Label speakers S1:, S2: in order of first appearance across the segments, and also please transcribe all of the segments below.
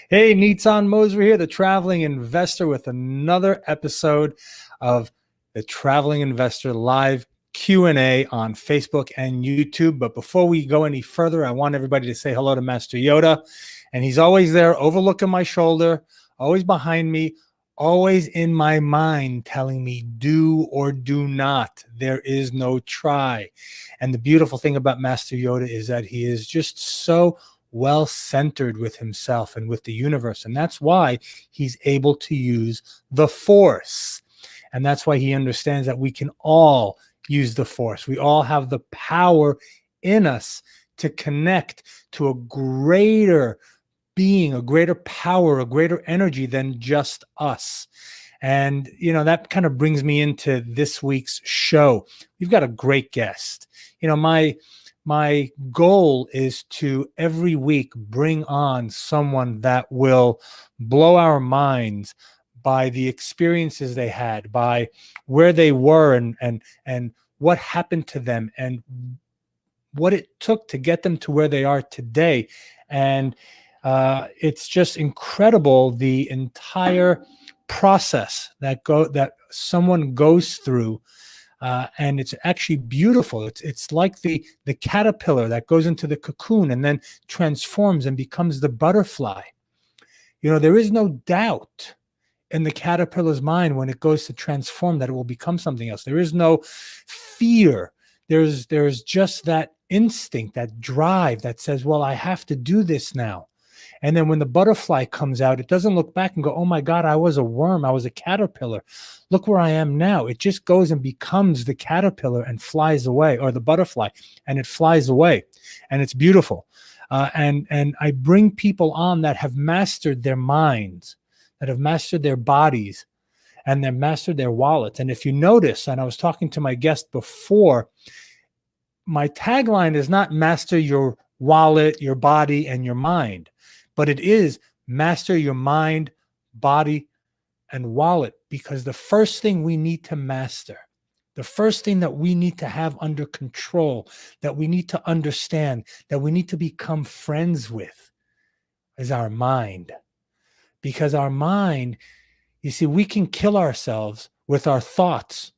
S1: Hey, Nitzan Moser here, the traveling investor, with another episode of the Traveling Investor live Q&A on Facebook and YouTube. But before we go any further, I want everybody to say hello to Master Yoda. And he's always there, overlooking my shoulder, always behind me, always in my mind, telling me do or do not. There is no try. And the beautiful thing about Master Yoda is that he is just so well-centered with himself and with the universe. And that's why he's able to use the force. And that's why he understands that we can all use the force. We all have the power in us to connect to a greater being, a greater power, a greater energy than just us. And, that kind of brings me into this week's show. We've got a great guest. My goal is to every week bring on someone that will blow our minds by the experiences they had, by where they were and what happened to them and what it took to get them to where they are today. And it's just incredible, the entire process that someone goes through. And it's actually beautiful. It's like the caterpillar that goes into the cocoon and then transforms and becomes the butterfly. There is no doubt in the caterpillar's mind when it goes to transform that it will become something else. There is no fear. There's just that instinct, that drive that says, well, I have to do this now. And then when the butterfly comes out, it doesn't look back and go, oh my God, I was a worm. I was a caterpillar. Look where I am now. It just goes and becomes the caterpillar and flies away, or the butterfly, and it flies away. And it's beautiful. And I bring people on that have mastered their minds, that have mastered their bodies, and they've mastered their wallets. And if you notice, and I was talking to my guest before, my tagline is not master your wallet, your body, and your mind, but it is master your mind, body, and wallet. Because the first thing we need to master, the first thing that we need to have under control, that we need to understand, that we need to become friends with, is our mind. Because our mind, you see, we can kill ourselves with our thoughts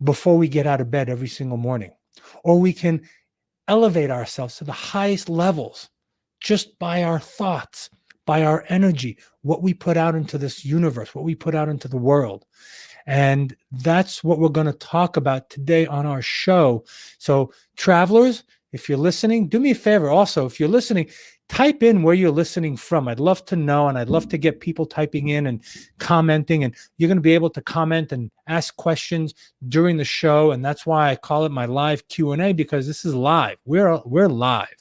S1: before we get out of bed every single morning. Or we can elevate ourselves to the highest levels just by our thoughts, by our energy, what we put out into this universe, what we put out into the world. And that's what we're going to talk about today on our show. So travelers, if you're listening, do me a favor also. If you're listening, type in where you're listening from. I'd love to know, and I'd love to get people typing in and commenting. And you're going to be able to comment and ask questions during the show. And that's why I call it my live Q&A, because this is live. We're live.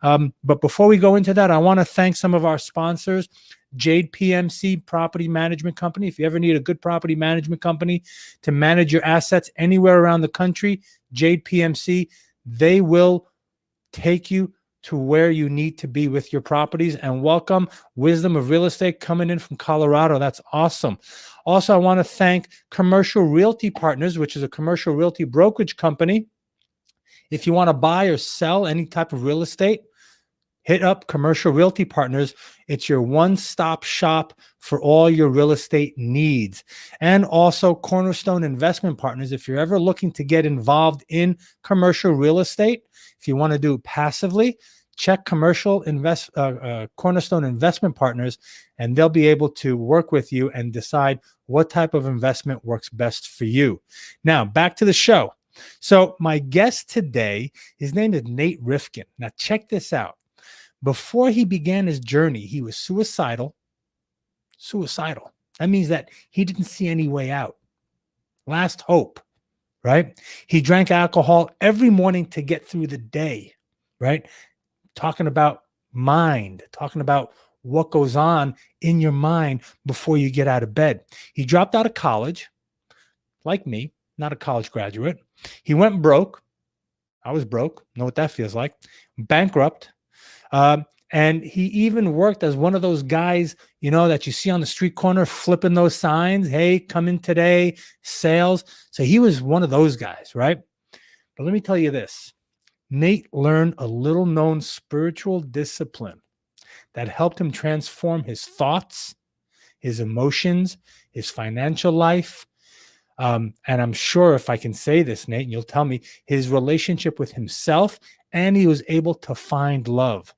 S1: But before we go into that, I want to thank some of our sponsors. Jade PMC Property Management Company. If you ever need a good property management company to manage your assets anywhere around the country, Jade PMC, they will take you to where you need to be with your properties. And welcome Wisdom of Real Estate coming in from Colorado. That's awesome. Also, I want to thank Commercial Realty Partners, which is a commercial realty brokerage company. If you want to buy or sell any type of real estate, hit up Commercial Realty Partners. It's your one-stop shop for all your real estate needs. And also Cornerstone Investment Partners. If you're ever looking to get involved in commercial real estate, if you want to do it passively, check Cornerstone Investment Partners, and they'll be able to work with you and decide what type of investment works best for you. Now, back to the show. So my guest today, his name is Nate Rifkin. Now, check this out. Before he began his journey, he was suicidal. That means that he didn't see any way out. Last hope, right? He drank alcohol every morning to get through the day, right? Talking about mind, talking about what goes on in your mind before you get out of bed. He dropped out of college, like me, not a college graduate. He went broke. I was broke. Know what that feels like. Bankrupt. And he even worked as one of those guys, that you see on the street corner flipping those signs. Hey, come in today, sales. So he was one of those guys, right? But let me tell you this. Nate learned a little known spiritual discipline that helped him transform his thoughts, his emotions, his financial life. And I'm sure if I can say this, Nate, and you'll tell me, his relationship with himself, and he was able to find love.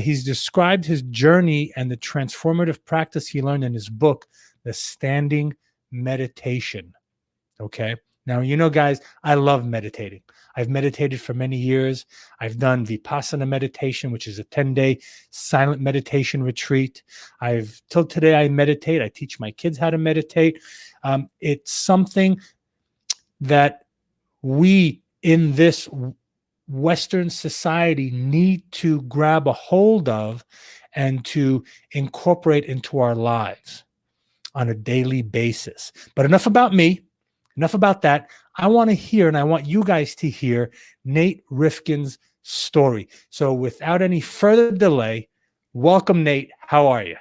S1: He's described his journey and the transformative practice he learned in his book, The Standing Meditation. Okay. Now, guys, I love meditating. I've meditated for many years. I've done Vipassana meditation, which is a 10-day silent meditation retreat. Till today, I meditate. I teach my kids how to meditate. It's something that we in this Western society need to grab a hold of and to incorporate into our lives on a daily basis. But enough about me. Enough about that. I want to hear, and I want you guys to hear, Nate Rifkin's story. So without any further delay, welcome, Nate. How are you?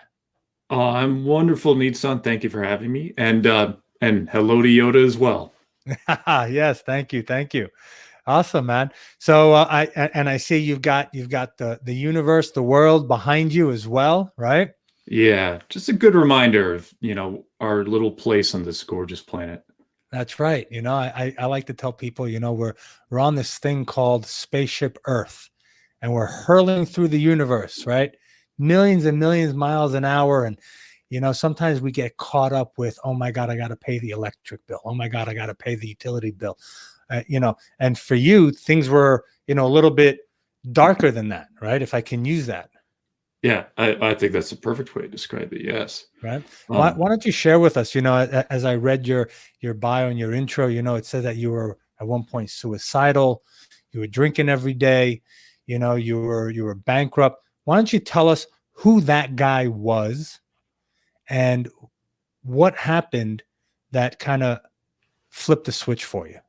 S2: I'm wonderful, Nitzan. Thank you for having me. And hello to Yoda as well.
S1: Yes, thank you. Thank you. Awesome, man. So I see you've got the universe, the world behind you as well, right?
S2: Yeah, just a good reminder of, our little place on this gorgeous planet.
S1: That's right. I like to tell people, we're on this thing called Spaceship Earth, and we're hurling through the universe, right? Millions and millions of miles an hour. And, sometimes we get caught up with, oh my God, I got to pay the electric bill. Oh my God, I got to pay the utility bill. And for you, things were, a little bit darker than that, right? If I can use that.
S2: Yeah, I think that's a perfect way to describe it. Yes.
S1: Right. Why don't you share with us, as I read your bio and your intro, it says that you were at one point suicidal, you were drinking every day, you were bankrupt. Why don't you tell us who that guy was and what happened that kind of flipped the switch for you?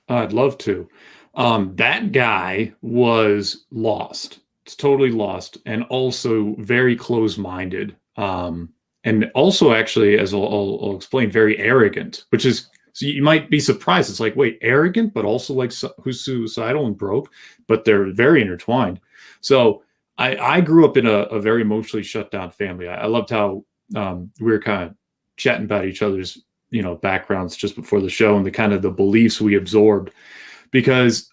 S2: I'd love to. That guy was lost. It's totally lost, and also very close-minded. And also, actually, as I'll explain, very arrogant, which is, so you might be surprised. It's like, wait, arrogant, but also like who's suicidal and broke, but they're very intertwined. So I grew up in a very emotionally shut down family. I loved how we were kind of chatting about each other's, backgrounds just before the show and the kind of the beliefs we absorbed, because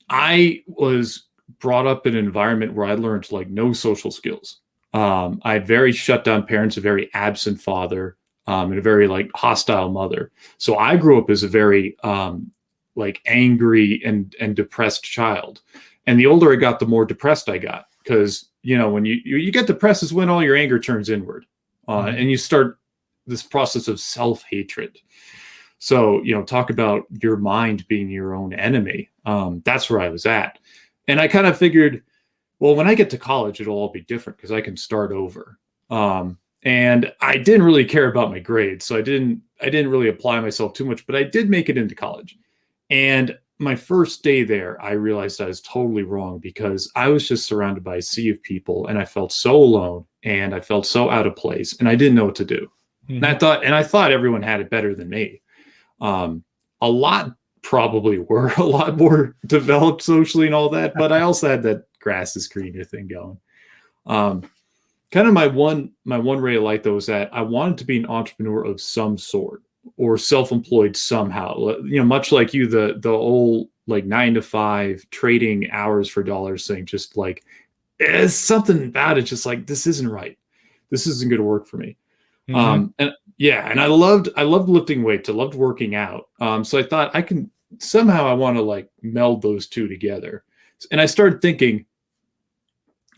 S2: I was brought up in an environment where I learned like no social skills. I had very shut down parents, a very absent father, and a very like hostile mother. So I grew up as a very like angry and depressed child. And the older I got, the more depressed I got, because when you get depressed is when all your anger turns inward, and you start this process of self-hatred. So talk about your mind being your own enemy. That's where I was at. And I kind of figured, well, when I get to college, it'll all be different because I can start over. And I didn't really care about my grades, so I didn't really apply myself too much, but I did make it into college. And my first day there, I realized I was totally wrong, because I was just surrounded by a sea of people, and I felt so alone, and I felt so out of place, and I didn't know what to do. Mm-hmm. And I thought everyone had it better than me. A lot probably were a lot more developed socially and all that, but I also had that grass is greener thing going. Kind of my one ray of light though was that I wanted to be an entrepreneur of some sort, or self-employed somehow. Much like you, the old like 9-to-5 trading hours for dollars thing, just like it's something about it, just like this isn't right. This isn't going to work for me. Mm-hmm. And I loved lifting weights. I loved working out. So I thought I want to like meld those two together. And I started thinking,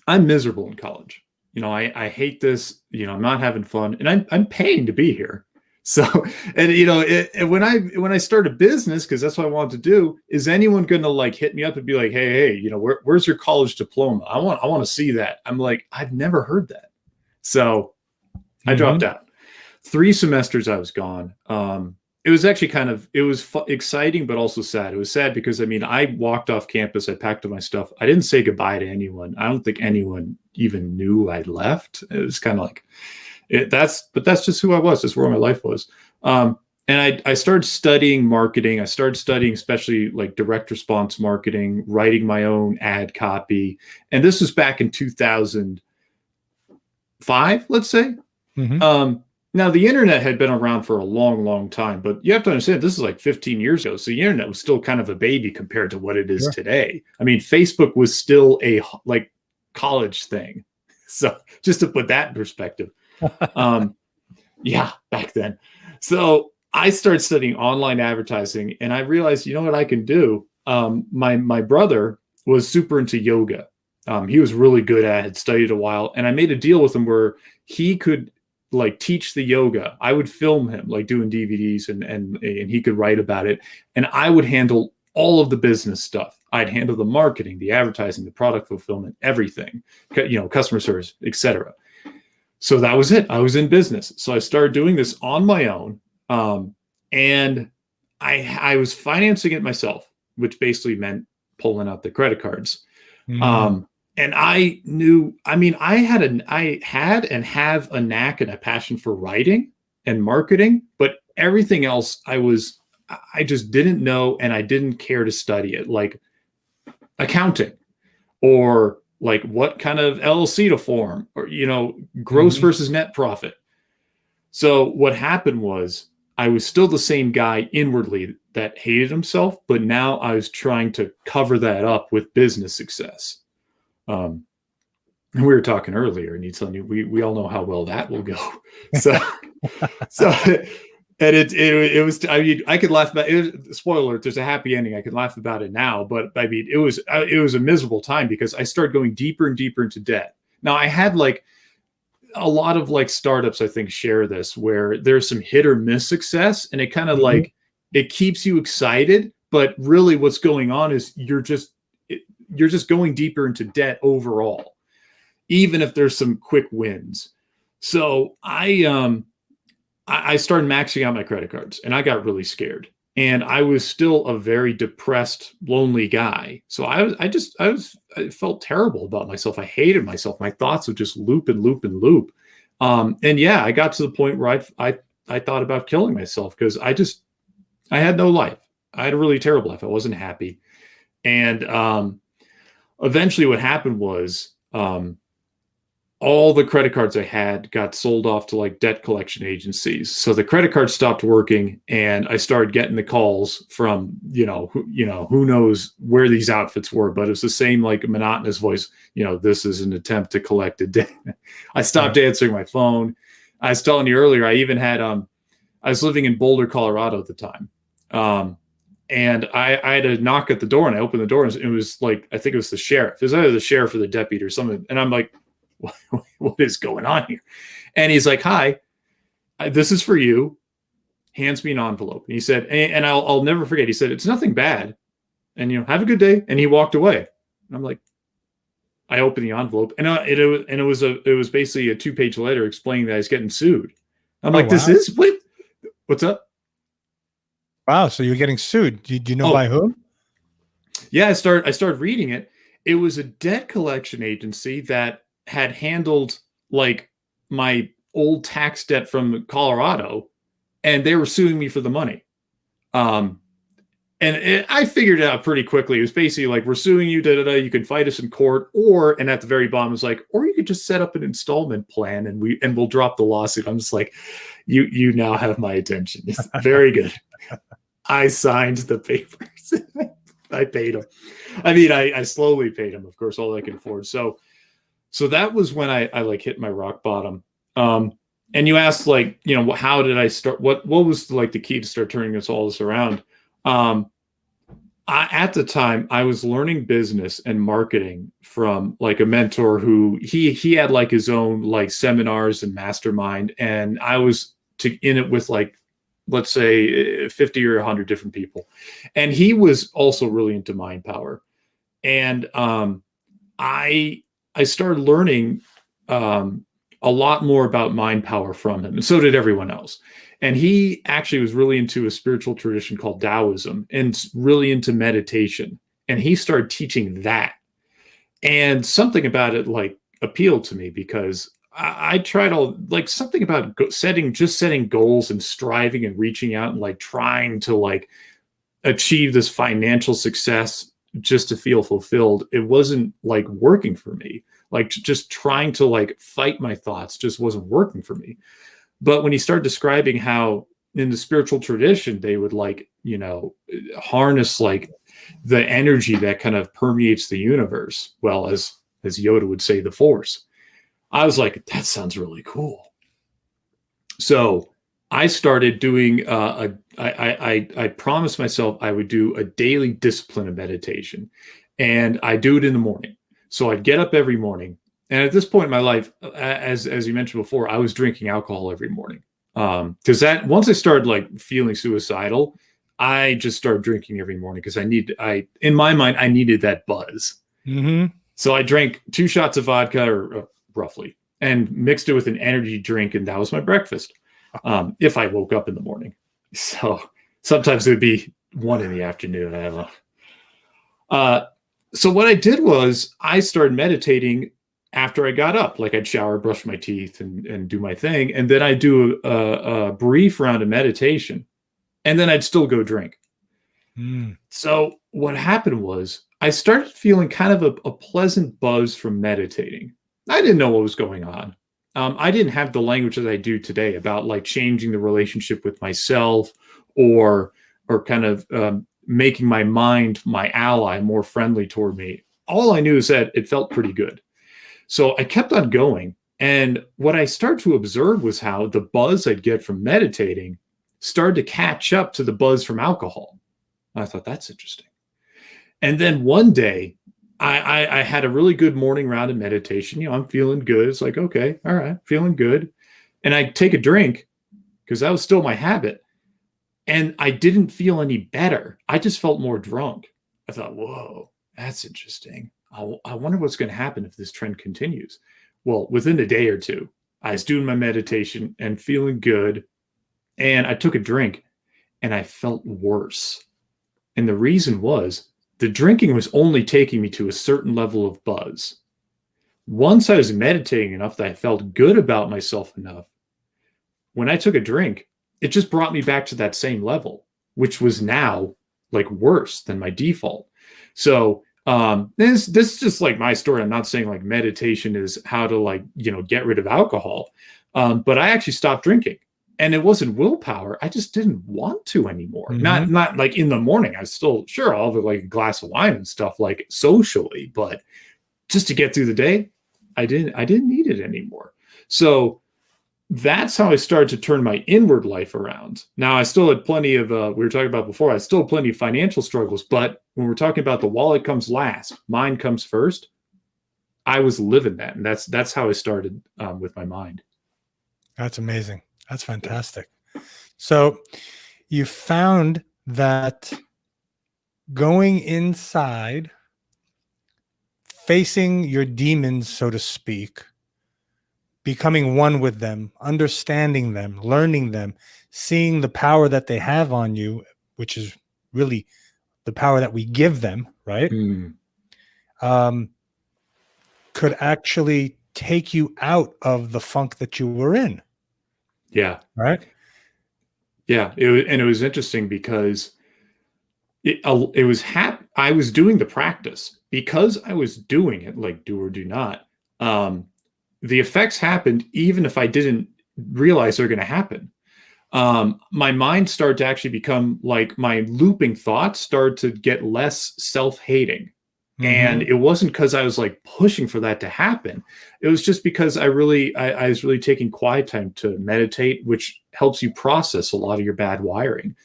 S2: I'm miserable in college. I hate this, I'm not having fun, and I'm paying to be here. So, and when I start a business, because that's what I wanted to do, is anyone going to like hit me up and be like, hey, where's your college diploma? I want to see that. I'm like, I've never heard that. So I dropped out. 3 semesters I was gone. It was actually exciting, but also sad. It was sad because I walked off campus, I packed up my stuff. I didn't say goodbye to anyone. I don't think anyone even knew I'd left. It was kind of like, that's just who I was. That's where my life was. And I started studying marketing. I started studying especially like direct response marketing, writing my own ad copy. And this was back in 2005, let's say.
S1: Hmm.
S2: Now the internet had been around for a long, long time, but you have to understand this is like 15 years ago. So the internet was still kind of a baby compared to what it is
S1: Sure.
S2: today. I mean, Facebook was still a like college thing. So just to put that in perspective. Um, yeah, back then. So I started studying online advertising, and I realized, you know what I can do? My brother was super into yoga. He was really good at it, had studied a while, and I made a deal with him where he could like teach the yoga. I would film him like doing DVDs, and he could write about it, and I would handle all of the business stuff. I'd handle the marketing, the advertising, the product fulfillment, everything, customer service, etc. So that was it. I was in business. So I started doing this on my own. And I was financing it myself, which basically meant pulling out the credit cards.
S1: Mm.
S2: And I knew, I mean, I had and have a knack and a passion for writing and marketing, but everything else I just didn't know, and I didn't care to study it, like accounting or like what kind of LLC to form, or gross
S1: Mhm.
S2: versus net profit. So what happened was I was still the same guy inwardly that hated himself, but now I was trying to cover that up with business success. Um, and we were talking earlier, Nitzan, we all know how well that will go. So so and it was, I mean, I could laugh about it. Spoiler alert, there's a happy ending. I can laugh about it now, but I mean it was a miserable time because I started going deeper and deeper into debt. Now I had like a lot of like startups, I think, share this, where there's some hit or miss success, and it kind of
S1: Mhm.
S2: like it keeps you excited, but really what's going on is you're just going deeper into debt overall, even if there's some quick wins. So I started maxing out my credit cards, and I got really scared. And I was still a very depressed, lonely guy. So I felt terrible about myself. I hated myself. My thoughts would just loop and loop and loop. And yeah, I got to the point where I thought about killing myself because I had no life. I had a really terrible life. I wasn't happy. And eventually, what happened was all the credit cards I had got sold off to like debt collection agencies. So the credit card stopped working, and I started getting the calls from, who knows where these outfits were, but it was the same like monotonous voice. This is an attempt to collect a debt. I stopped
S1: Right.
S2: answering my phone. I was telling you earlier, I even had, I was living in Boulder, Colorado at the time. And I had to knock at the door, and I opened the door, and it was like, I think it was the sheriff. It was either the sheriff or the deputy or something. And I'm like, what is going on here? And he's like, hi, this is for you. Hands me an envelope. And he said, and I'll never forget. He said, it's nothing bad. And, have a good day. And he walked away. And I'm like, I opened the envelope, and it was basically a 2-page letter explaining that I was getting sued. I'm
S1: Oh,
S2: like,
S1: wow.
S2: what's up?
S1: Wow. So you're getting sued. Do you know by
S2: Oh,
S1: whom?
S2: yeah. I started reading it. It was a debt collection agency that had handled like my old tax debt from Colorado, and they were suing me for the money. Um, I figured it out pretty quickly. It was basically like, we're suing you, you can fight us in court, and at the very bottom was like, or you could just set up an installment plan, and we'll drop the lawsuit. I'm just like, you now have my attention. Very good. I signed the papers. I paid him. I mean, I slowly paid him, of course, all I can afford. So that was when I like hit my rock bottom. And you asked, like, how did I start? What was like the key to start turning all this around? At the time, I was learning business and marketing from like a mentor who he had like his own like seminars and mastermind, and I was in it with like, let's say 50 or 100 different people, and he was also really into mind power. And I started learning a lot more about mind power from him, and so did everyone else. And he actually was really into a spiritual tradition called Taoism, and really into meditation. And he started teaching that, and something about it like appealed to me because I try to like something about setting goals and striving and reaching out and like trying to like achieve this financial success just to feel fulfilled. It wasn't like working for me. Like just trying to like fight my thoughts just wasn't working for me. But when you start describing how in the spiritual tradition they would like, you know, harness like the energy that kind of permeates the universe, well, as Yoda would say, the force, I was like, that sounds really cool. So I started doing I promised myself I would do a daily discipline of meditation, and I do it in the morning. So I'd get up every morning, and at this point in my life, as you mentioned before, I was drinking alcohol every morning. Because that once I started like feeling suicidal, I just started drinking every morning because in my mind I needed that buzz.
S1: Mm-hmm.
S2: So I drank 2 shots of vodka, or roughly, and mixed it with an energy drink, and that was my breakfast. If I woke up in the morning. So sometimes it would be 1 in the afternoon. I don't know. So what I did was I started meditating after I got up. Like I'd shower, brush my teeth, and do my thing, and then I'd do a brief round of meditation, and then I'd still go drink. So what happened was I started feeling kind of a pleasant buzz from meditating. I didn't know what was going on. I didn't have the language that I do today about like changing the relationship with myself, or kind of making my mind my ally, more friendly toward me. All I knew is that it felt pretty good. So I kept on going. And what I started to observe was how the buzz I'd get from meditating started to catch up to the buzz from alcohol. I thought, that's interesting. And then one day, I had a really good morning round of meditation. You know, I'm feeling good. It's like, okay, all right, feeling good. And I take a drink because that was still my habit. And I didn't feel any better. I just felt more drunk. I thought, whoa, that's interesting. I wonder what's going to happen if this trend continues. Well, within a day or two, I was doing my meditation and feeling good. And I took a drink and I felt worse. And the reason was the drinking was only taking me to a certain level of buzz. Once I was meditating enough that I felt good about myself enough, when I took a drink, it just brought me back to that same level, which was now like worse than my default. So this is just like my story. I'm not saying like meditation is how to like, you know, get rid of alcohol. But I actually stopped drinking. And it wasn't willpower. I just didn't want to anymore.
S1: Mm-hmm.
S2: Not like in the morning. I was still, sure, I'll have like a glass of wine and stuff like socially, but just to get through the day, I didn't need it anymore. So that's how I started to turn my inward life around. Now I still had plenty of we were talking about before, I still had plenty of financial struggles, but when we're talking about the wallet comes last, mine comes first, I was living that. And that's how I started with my mind.
S1: That's amazing. That's fantastic. So you found that going inside, facing your demons, so to speak, becoming one with them, understanding them, learning them, seeing the power that they have on you, which is really the power that we give them, right? Could actually take you out of the funk that you were in.
S2: Yeah.
S1: Right.
S2: Yeah. It was interesting because I was doing the practice because I was doing it, like do or do not. The effects happened even if I didn't realize they're going to happen. My mind started to actually become like my looping thoughts started to get less self-hating. And it wasn't because I was like pushing for that to happen. It was just because I was really taking quiet time to meditate, which helps you process a lot of your bad wiring.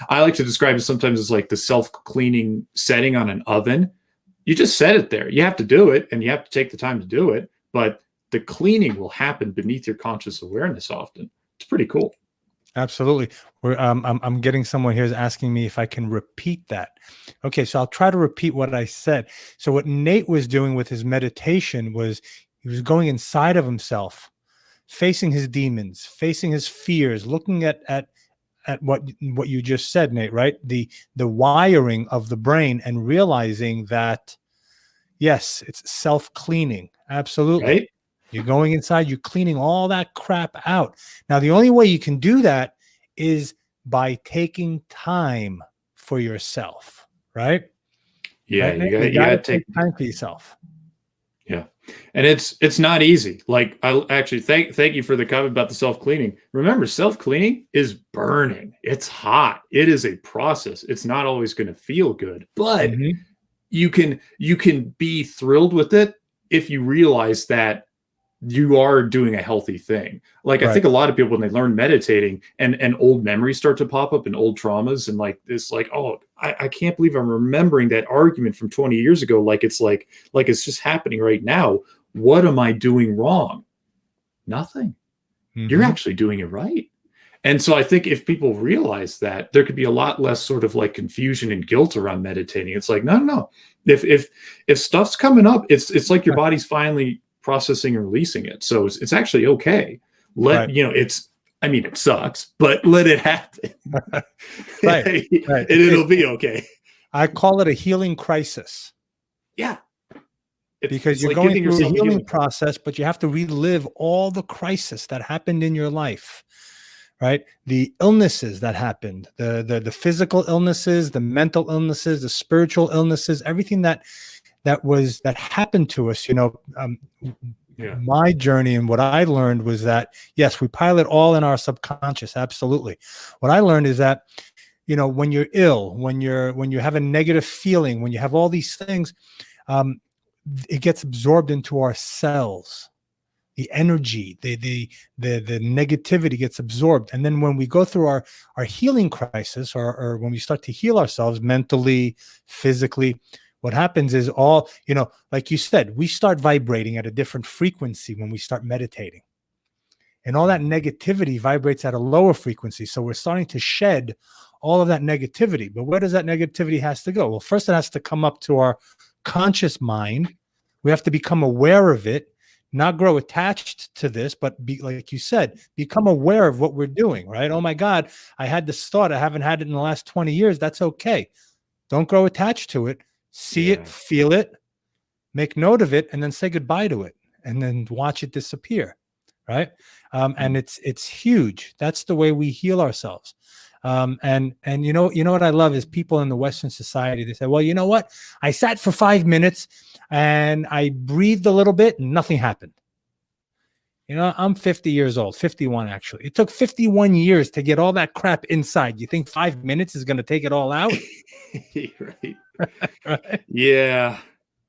S2: I like to describe it sometimes as like the self-cleaning setting on an oven. You just set it there. You have to do it and you have to take the time to do it, but the cleaning will happen beneath your conscious awareness often. It's pretty cool.
S1: Absolutely. I'm getting someone here is asking me if I can repeat that. Okay, so I'll try to repeat what I said. So what Nate was doing with his meditation was he was going inside of himself, facing his demons, facing his fears, looking at what you just said, Nate, right? The wiring of the brain, and realizing that yes, it's self-cleaning. Absolutely.
S2: Right?
S1: You're going inside, you're cleaning all that crap out. Now, the only way you can do that is by taking time for yourself, right?
S2: Yeah,
S1: Right, Nick?
S2: you
S1: You
S2: got
S1: got
S2: to
S1: to
S2: take.
S1: take time for yourself.
S2: Yeah. And it's not easy. Like, I actually thank you for the comment about the self-cleaning. Remember, self-cleaning is burning. It's hot. It is a process. It's not always going to feel good, but
S1: Mhm.
S2: you can be thrilled with it if you realize that you are doing a healthy thing. Like, I
S1: Right.
S2: think a lot of people, when they learn meditating and old memories start to pop up and old traumas and like this, like, oh, I can't believe I'm remembering that argument from 20 years ago. Like it's just happening right now. What am I doing wrong? Nothing. You're
S1: Mhm.
S2: actually doing it right. And so I think if people realize that, there could be a lot less sort of like confusion and guilt around meditating. It's like, no, no, no. If stuff's coming up, it's like your
S1: Right.
S2: body's finally processing and releasing it. So it's actually okay.
S1: Right.
S2: I mean, it sucks, but let it happen.
S1: Right.
S2: And
S1: Right.
S2: it'll be okay.
S1: I call it a healing crisis
S2: Yeah.
S1: because
S2: It's
S1: you're
S2: like
S1: going
S2: giving
S1: through a
S2: yourself a
S1: healing
S2: healing.
S1: process, but you have to relive all the crisis that happened in your life, right? The illnesses that happened, the physical illnesses, the mental illnesses, the spiritual illnesses, everything that happened to us.
S2: Yeah.
S1: My journey and what I learned was that, yes, we pilot all in our subconscious. Absolutely. What I learned is that, when you're ill, when you have a negative feeling, when you have all these things, it gets absorbed into our cells. The energy, the negativity gets absorbed. And then when we go through our healing crisis, or when we start to heal ourselves mentally, physically, what happens is like you said, we start vibrating at a different frequency when we start meditating. And all that negativity vibrates at a lower frequency. So we're starting to shed all of that negativity. But where does that negativity has to go? Well, first it has to come up to our conscious mind. We have to become aware of it, not grow attached to this, but be, like you said, become aware of what we're doing, right? Oh my God, I had this thought. I haven't had it in the last 20 years. That's okay. Don't grow attached to it. See it,
S2: Yeah.
S1: feel it, make note of it, and then say goodbye to it, and then watch it disappear. Right. And it's huge. That's the way we heal ourselves. And what I love is people in the Western society, they say, well, you know what? I sat for 5 minutes and I breathed a little bit and nothing happened. I'm 50 years old, 51 actually. It took 51 years to get all that crap inside. You think 5 minutes is going to take it all out?
S2: Right.
S1: Right.
S2: Yeah.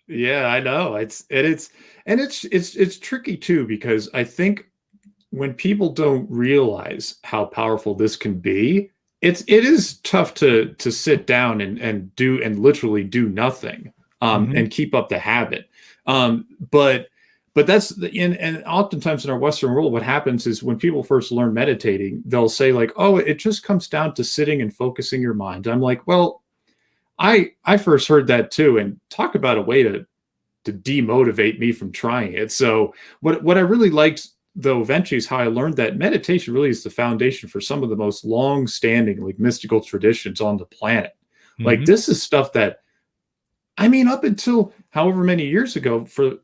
S2: Yeah, I know. It's tricky too, because I think when people don't realize how powerful this can be, it is tough to sit down and do and literally do nothing,
S1: Mhm.
S2: and keep up the habit. But that's and oftentimes in our Western world, what happens is when people first learn meditating, they'll say like, "Oh, it just comes down to sitting and focusing your mind." I'm like, well, I first heard that too, and talk about a way to demotivate me from trying it. So what I really liked though eventually is how I learned that meditation really is the foundation for some of the most long-standing like mystical traditions on the planet. Like,
S1: Mhm.
S2: this is stuff that, I mean, up until however many years ago, for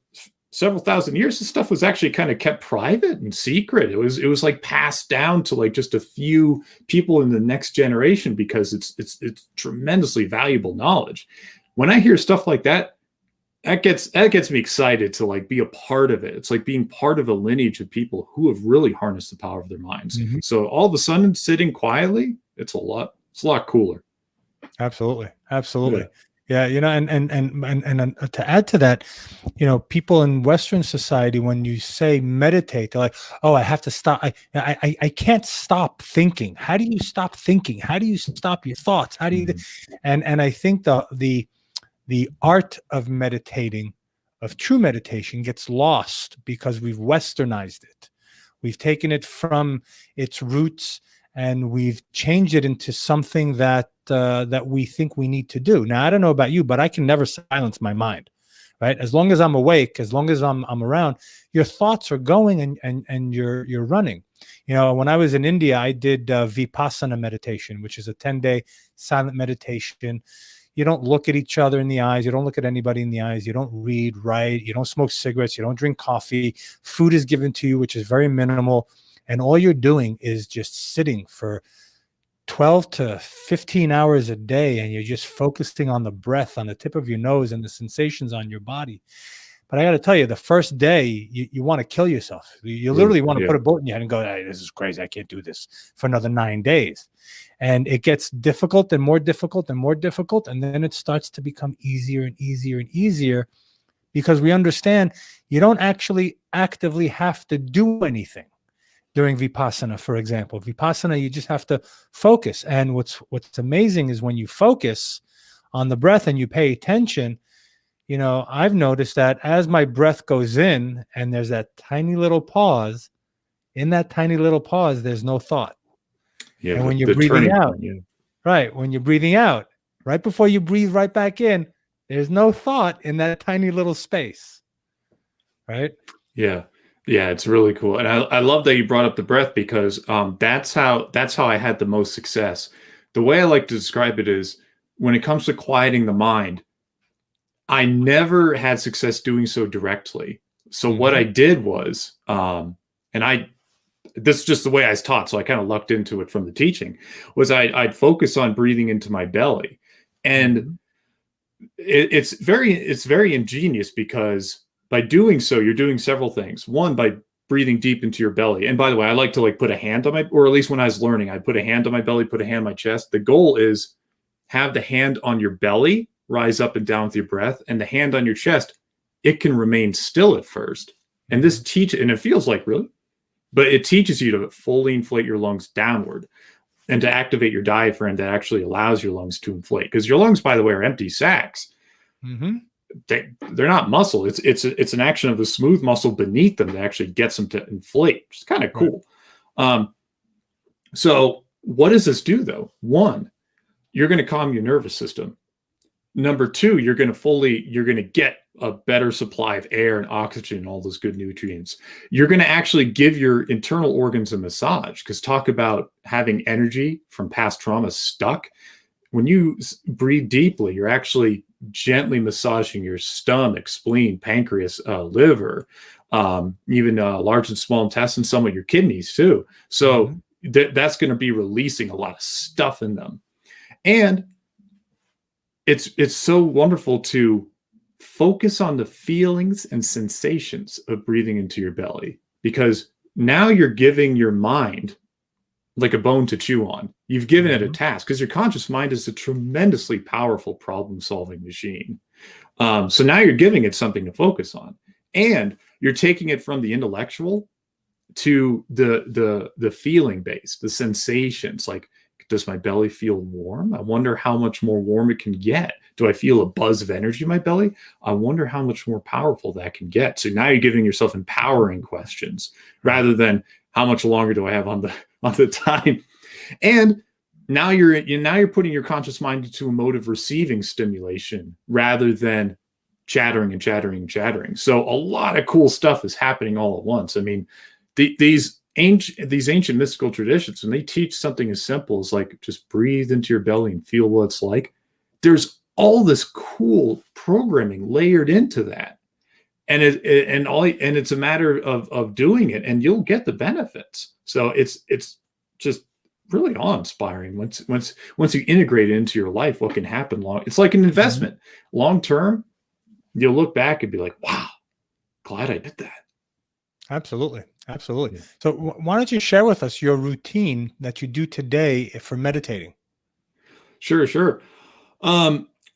S2: several thousand years, this stuff was actually kind of kept private and secret. It was like passed down to like just a few people in the next generation, because it's tremendously valuable knowledge. When I hear stuff like that, that gets me excited to like be a part of it. It's like being part of a lineage of people who have really harnessed the power of their minds.
S1: Mhm.
S2: So all of a sudden, sitting quietly, it's a lot cooler.
S1: Absolutely.
S2: Yeah.
S1: Absolutely. Yeah, and to add to that, people in Western society, when you say meditate, they're like, "Oh, I have to stop. I can't stop thinking." How do you stop thinking? How do you stop your thoughts? How do you?
S2: Mhm.
S1: And I think the art of meditating, of true meditation, gets lost because we've westernized it. We've taken it from its roots and we've changed it into something that we think we need to do. Now, I don't know about you, but I can never silence my mind. Right? As long as I'm awake, as long as I'm around, your thoughts are going and you're running. When I was in India, I did Vipassana meditation, which is a 10-day silent meditation. you don't look at each other in the eyes. You don't look at anybody in the eyes. You don't read, write. You don't smoke cigarettes. You don't drink coffee. Food is given to you, which is very minimal. And all you're doing is just sitting for 12 to 15 hours a day. And you're just focusing on the breath on the tip of your nose and the sensations on your body. But I got to tell you, the first day you want to kill yourself. You literally want to put a bullet in your head and go, hey, this is crazy. I can't do this for another 9 days. And it gets difficult and more difficult and more difficult. And then it starts to become easier and easier and easier, because we understand you don't actually actively have to do anything during Vipassana, for example. Vipassana, you just have to focus. And what's amazing is when you focus on the breath and you pay attention, I've noticed that as my breath goes in and there's that tiny little pause, in that tiny little pause, there's no thought.
S2: Yeah,
S1: and when you're breathing out, right, when you're breathing out, right before you breathe right back in, there's no thought in that tiny little space, right?
S2: Yeah, it's really cool. And I love that you brought up the breath, because that's how I had the most success. The way I like to describe it is, when it comes to quieting the mind, I never had success doing so directly. So what I did was, this is just the way I was taught, so I kind of lucked into it from the teaching, was I'd focus on breathing into my belly. And it's very ingenious, because by doing so, you're doing several things. One, by breathing deep into your belly. And by the way, I like to put a hand on or at least when I was learning, I'd put a hand on my belly, put a hand on my chest. The goal is have the hand on your belly rise up and down with your breath, and the hand on your chest, it can remain still at first. And this and it feels like really, but it teaches you to fully inflate your lungs downward and to activate your diaphragm that actually allows your lungs to inflate. Because your lungs, by the way, are empty sacs. They're not muscle. It's an action of the smooth muscle beneath them that actually gets them to inflate, which is kind of cool. So what does this do, though? One, you're going to calm your nervous system. Number two, you're going to get a better supply of air and oxygen and all those good nutrients. You're going to actually give your internal organs a massage, because talk about having energy from past trauma stuck. When you breathe deeply, you're actually gently massaging your stomach, spleen, pancreas, liver, even large and small intestine, some of your kidneys too. So that's going to be releasing a lot of stuff in them. And it's so wonderful to focus on the feelings and sensations of breathing into your belly, because now you're giving your mind like a bone to chew on. You've given it a task, because your conscious mind is a tremendously powerful problem-solving machine. So now you're giving it something to focus on, and you're taking it from the intellectual to the feeling based, the sensations. Like, does my belly feel warm? I wonder how much more warm it can get. Do I feel a buzz of energy in my belly? I wonder how much more powerful that can get. So now you're giving yourself empowering questions rather than how much longer do I have on the time. And now you're putting your conscious mind into a mode of receiving stimulation rather than chattering and chattering and chattering. So a lot of cool stuff is happening all at once. I mean, these ancient mystical traditions, when they teach something as simple as like just breathe into your belly and feel what it's like, there's all this cool programming layered into that, and it's a matter of doing it, and you'll get the benefits. So it's just really awe-inspiring once you integrate it into your life. What can happen it's like an investment. Long term, you'll look back and be like, wow, glad I did that.
S1: Absolutely. So why don't you share with us your routine that you do today for meditating?
S2: Sure.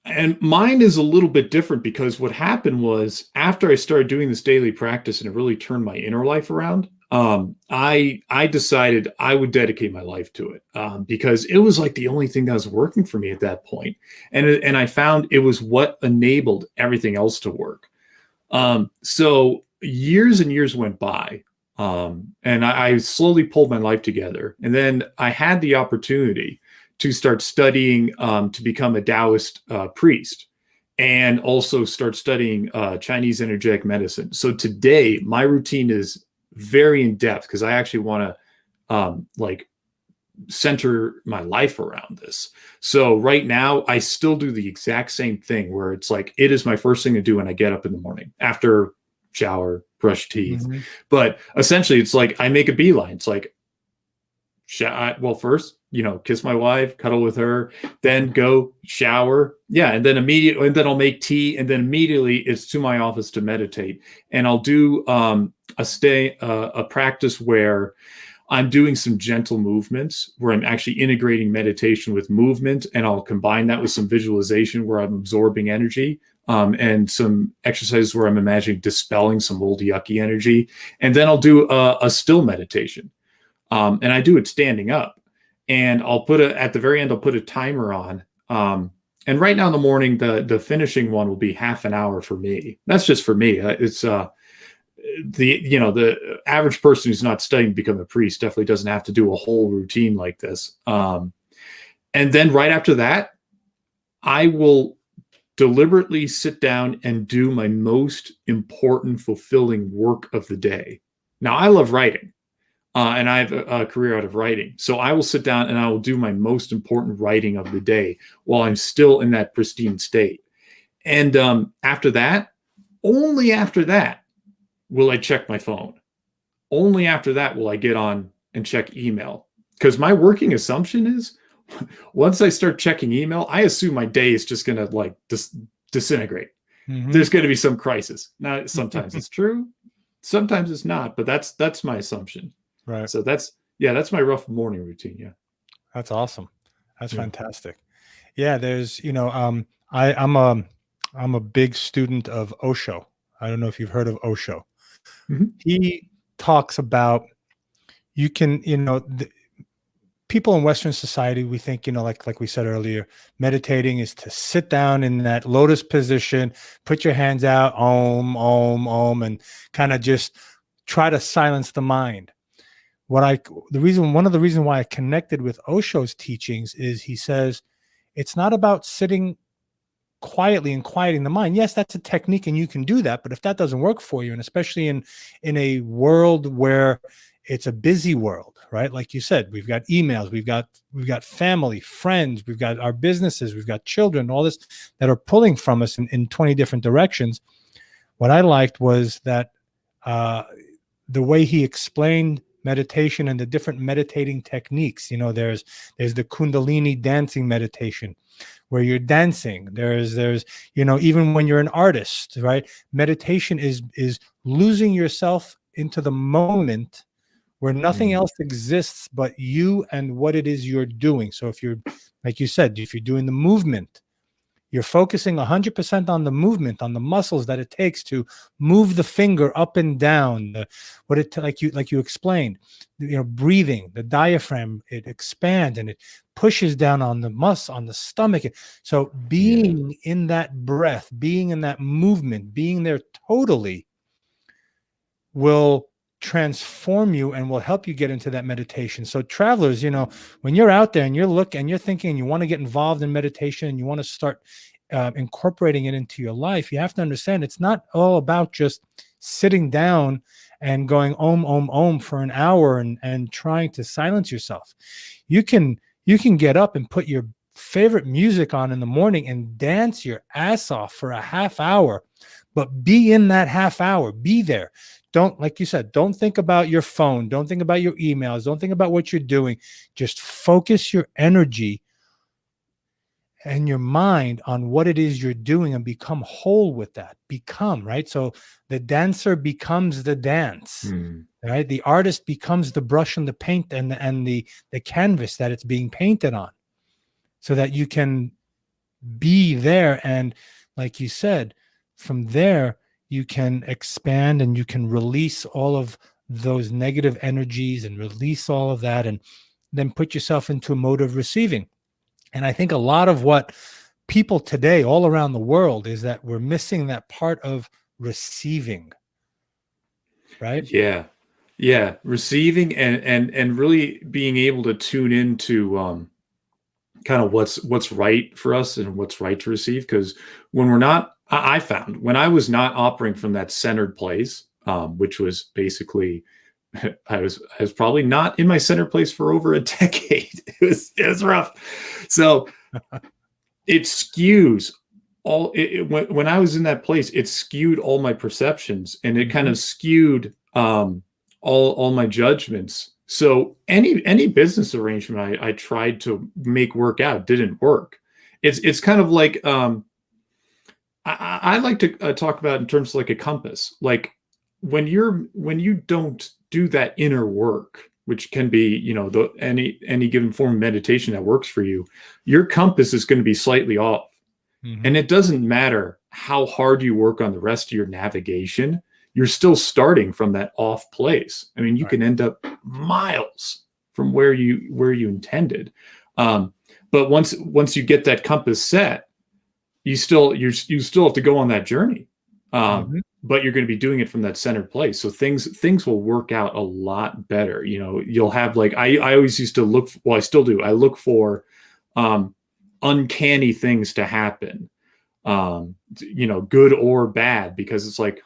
S2: And mine is a little bit different, because what happened was, after I started doing this daily practice and it really turned my inner life around, I decided I would dedicate my life to it, because it was like the only thing that was working for me at that point. And I found it was what enabled everything else to work. So years and years went by. And I slowly pulled my life together. And then I had the opportunity to start studying to become a Taoist priest, and also start studying Chinese energetic medicine. So today, my routine is very in depth, because I actually want to center my life around this. So right now I still do the exact same thing where it's like, it is my first thing to do when I get up in the morning after shower, brush teeth.
S1: Mm-hmm.
S2: But essentially it's like, I make a beeline. It's like, well, first, kiss my wife, cuddle with her, then go shower. Yeah. And then I'll make tea. And then immediately it's to my office to meditate. And I'll do a practice where I'm doing some gentle movements where I'm actually integrating meditation with movement. And I'll combine that with some visualization where I'm absorbing energy. And some exercises where I'm imagining dispelling some old yucky energy. And then I'll do a still meditation. And I do it standing up, and at the very end, I'll put a timer on. And right now in the morning, the finishing one will be half an hour for me. That's just for me. It's the average person who's not studying to become a priest definitely doesn't have to do a whole routine like this. And then right after that, I will deliberately sit down and do my most important, fulfilling work of the day. Now, I love writing. And I have a career out of writing. So I will sit down and I will do my most important writing of the day while I'm still in that pristine state. And after that, only after that will I check my phone. Only after that will I get on and check email. Because my working assumption is once I start checking email, I assume my day is just going to disintegrate. Mm-hmm. There's going to be some crisis. Now, sometimes it's true. Sometimes it's not. But that's my assumption.
S1: Right.
S2: So that's my rough morning routine. Yeah.
S1: That's awesome. That's fantastic. Yeah. There's, I'm a big student of Osho. I don't know if you've heard of Osho. Mm-hmm. He talks about, people in Western society, we think, like we said earlier, meditating is to sit down in that lotus position, put your hands out, om, om, om, and kind of just try to silence the mind. One of the reasons why I connected with Osho's teachings is he says it's not about sitting quietly and quieting the mind. Yes, that's a technique and you can do that, but if that doesn't work for you, and especially in a world where it's a busy world, right? Like you said, we've got emails, we've got family, friends, we've got our businesses, we've got children, all this that are pulling from us in 20 different directions. What I liked was that the way he explained meditation and the different meditating techniques. There's the Kundalini dancing meditation where you're dancing. There's even when you're an artist, right? Meditation is losing yourself into the moment where nothing else exists but you and what it is you're doing. So if you're, like you said, if you're doing the movement, you're focusing 100% on the movement, on the muscles that it takes to move the finger up and down. Like you explained, breathing, the diaphragm, it expands and it pushes down on the muscle, on the stomach. So being in that breath, being in that movement, being there totally will transform you and will help you get into that meditation. So travelers, when you're out there and you're thinking you want to get involved in meditation and you want to start incorporating it into your life, you have to understand it's not all about just sitting down and going om, om, om for an hour and trying to silence yourself. You can get up and put your favorite music on in the morning and dance your ass off for a half hour, but be in that half hour, be there. Don't, like you said, don't think about your phone. Don't think about your emails. Don't think about what you're doing. Just focus your energy and your mind on what it is you're doing and become whole with that. Right? So the dancer becomes the dance, right? The artist becomes the brush and the paint and the canvas that it's being painted on, so that you can be there. And like you said, from there, you can expand and you can release all of those negative energies and release all of that and then put yourself into a mode of receiving. And I think a lot of what people today all around the world is that we're missing that part of receiving, right?
S2: Yeah. Yeah. Receiving and really being able to tune into kind of what's right for us and what's right to receive. Because when we're not, I found when I was not operating from that centered place, which was basically I was probably not in my center place for over a decade. It was rough. So it skews when I was in that place, it skewed all my perceptions, and it kind of skewed all my judgments. So any business arrangement I tried to make work out didn't work. It's kind of like I like to talk about in terms of like a compass. Like when you don't do that inner work, which can be, you know, any given form of meditation that works for you, your compass is going to be slightly off. And it doesn't matter how hard you work on the rest of your navigation, you're still starting from that off place. I mean, you can end up miles from where you intended. But once you get that compass set, you still have to go on that journey. But you're going to be doing it from that centered place. So things will work out a lot better. You know, you'll have like, I always used to look, well, I still do. I look for uncanny things to happen, you know, good or bad, because it's like,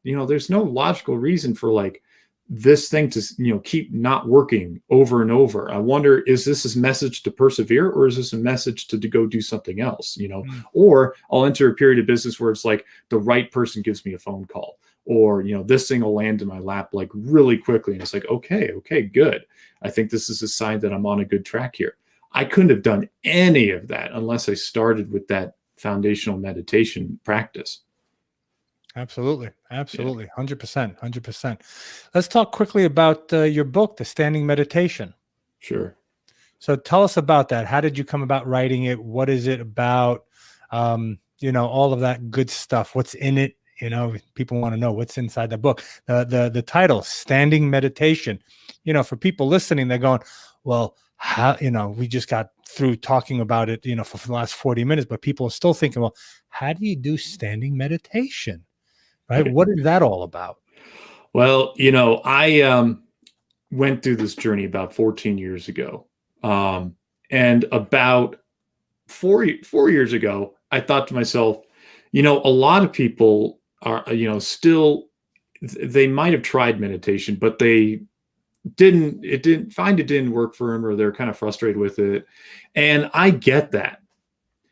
S2: you know, there's no logical reason for like this thing to, you know, keep not working over and over. I wonder, is this a message to persevere, or is this a message to go do something else, you know? Or I'll enter a period of business where it's like the right person gives me a phone call, or, you know, this thing will land in my lap like really quickly. And it's like, okay, good. I think this is a sign that I'm on a good track here. I couldn't have done any of that unless I started with that foundational meditation practice.
S1: Absolutely. 100%. Let's talk quickly about your book, The Standing Meditation.
S2: Sure.
S1: So tell us about that. How did you come about writing it? What is it about? You know, all of that good stuff. What's in it? You know, people want to know what's inside the book. The title, Standing Meditation. You know, for people listening, they're going, well, how, you know, we just got through talking about it, you know, for the last 40 minutes, but people are still thinking, well, how do you do standing meditation? Right? What is that all about?
S2: Well, you know, I went through this journey about 14 years ago. And about four years ago, I thought to myself, you know, a lot of people are, you know, still, they might have tried meditation, but they didn't work for them, or they're kind of frustrated with it. And I get that.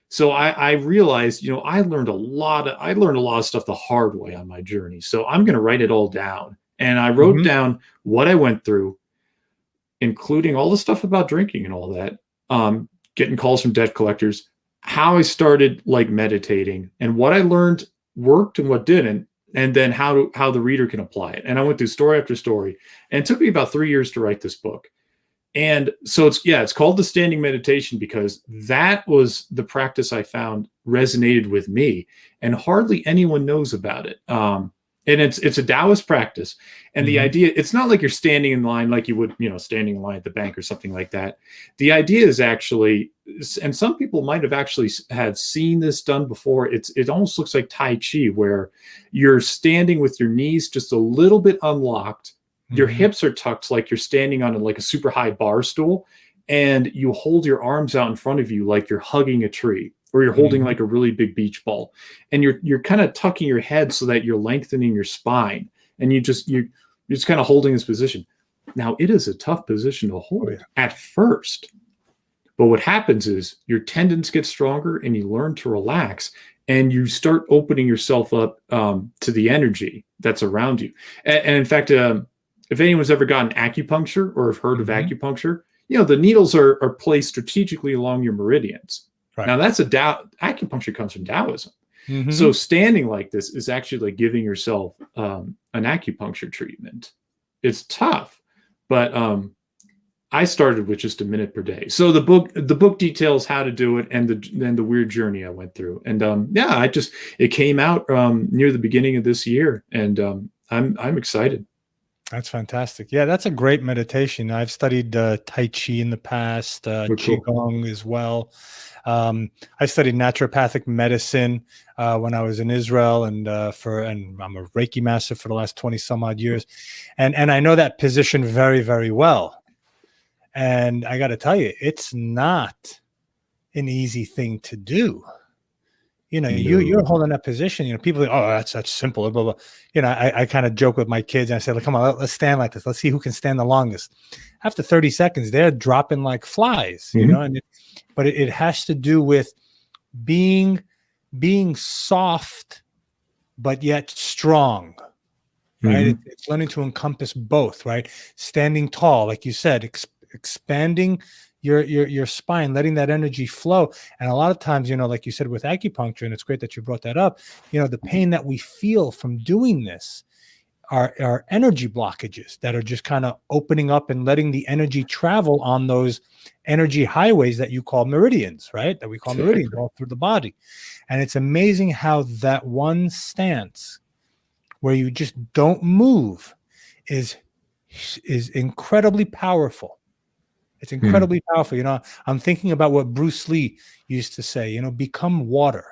S2: So I realized, you know, I learned a lot of stuff the hard way on my journey. So I'm going to write it all down. And I wrote down what I went through, including all the stuff about drinking and all that, getting calls from debt collectors, how I started like meditating, and what I learned worked and what didn't, and then how the reader can apply it. And I went through story after story, and it took me about 3 years to write this book. And so it's called The Standing Meditation because that was the practice I found resonated with me, and hardly anyone knows about it. And it's a Taoist practice. And the idea, it's not like you're standing in line like you would, you know, standing in line at the bank or something like that. The idea is actually, and some people might have actually had seen this done before, it almost looks like Tai Chi, where you're standing with your knees just a little bit unlocked. Your hips are tucked like you're standing on like a super high bar stool, and you hold your arms out in front of you like you're hugging a tree, or you're holding like a really big beach ball, and you're kind of tucking your head so that you're lengthening your spine, and you're just kind of holding this position. Now, it is a tough position to hold at first, but what happens is your tendons get stronger and you learn to relax, and you start opening yourself up to the energy that's around you. And in fact, if anyone's ever gotten acupuncture or have heard of acupuncture, you know, the needles are placed strategically along your meridians. Right. Now that's acupuncture comes from Taoism. So standing like this is actually like giving yourself an acupuncture treatment. It's tough, but I started with just a minute per day. So the book details how to do it, and the weird journey I went through. And it came out near the beginning of this year, and I'm excited.
S1: That's fantastic. Yeah, that's a great meditation. I've studied Tai Chi in the past, Qigong as well. I studied naturopathic medicine when I was in Israel, and I'm a Reiki master for the last 20 some odd years. And I know that position very, very well. And I got to tell you, it's not an easy thing to do. you're holding that position. People think, oh, that's simple. Blah, blah. I kind of joke with my kids and I say, like, come on, let's stand like this. Let's see who can stand the longest. After 30 seconds, they're dropping like flies, but it has to do with being soft, but yet strong, right? It's learning to encompass both, right? Standing tall, like you said, expanding your spine, letting that energy flow. And a lot of times, like you said with acupuncture, and it's great that you brought that up, the pain that we feel from doing this are energy blockages that are just kind of opening up and letting the energy travel on those energy highways that you call meridians, right? That we call meridians all through the body. And it's amazing how that one stance where you just don't move is incredibly powerful. It's incredibly powerful. I'm thinking about what Bruce Lee used to say, become water.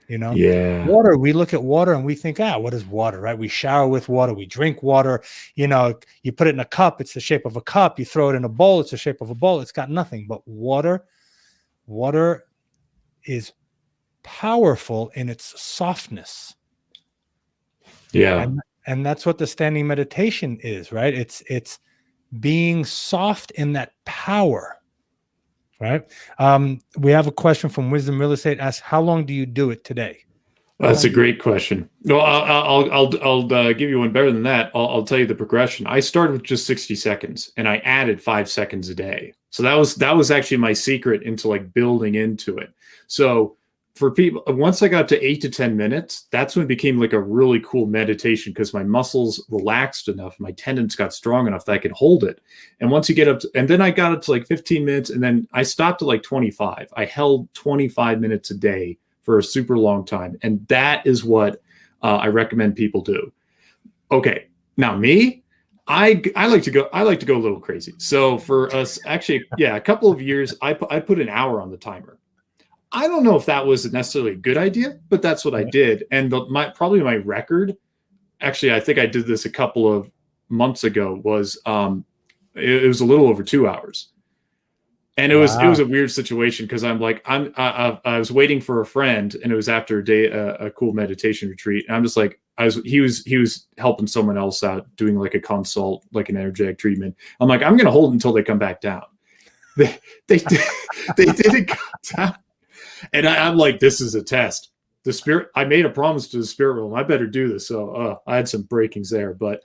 S1: Water, we look at water and we think, what is water, right? We shower with water, we drink water, you put it in a cup, it's the shape of a cup. You throw it in a bowl, it's the shape of a bowl. It's got nothing. But water is powerful in its softness.
S2: Yeah.
S1: And that's what the standing meditation is, right? It's being soft in that power. Right. We have a question from Wisdom Real Estate. Asks, how long do you do it today?
S2: That's a great question. No, I'll give you one better than that. I'll tell you the progression. I started with just 60 seconds and I added 5 seconds a day. So that was actually my secret into like building into it. So for people, once I got to 8 to 10 minutes, that's when it became like a really cool meditation because my muscles relaxed enough, my tendons got strong enough that I could hold it. And once you get up, and then I got up to like 15 minutes, and then I stopped at like 25. I held 25 minutes a day for a super long time, and that is what I recommend people do. Okay, now me, I like to go a little crazy. So for us, actually, a couple of years, I put an hour on the timer. I don't know if that was necessarily a good idea, but that's what I did. And probably my record, actually, I think I did this a couple of months ago, was it was a little over 2 hours. And it was a weird situation because I'm like, I was waiting for a friend, and it was after a cool meditation retreat. And I'm just like, he was helping someone else out, doing like a consult, like an energetic treatment. I'm like, I'm going to hold until they come back down. They didn't come down. And I'm like, this is a test. The spirit, I made a promise to the spirit realm. I better do this. So I had some breakings there, but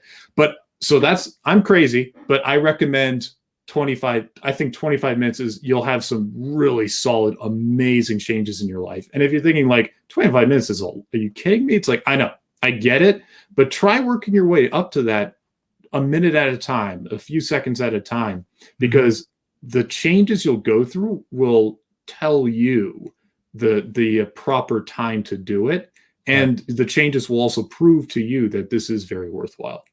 S2: so I'm crazy, but I recommend 25. I think 25 minutes you'll have some really solid, amazing changes in your life. And if you're thinking like 25 minutes are you kidding me? It's like, I know, I get it, but try working your way up to that a minute at a time, a few seconds at a time, because the changes you'll go through will tell you the proper time to do it, and the changes will also prove to you that this is very worthwhile.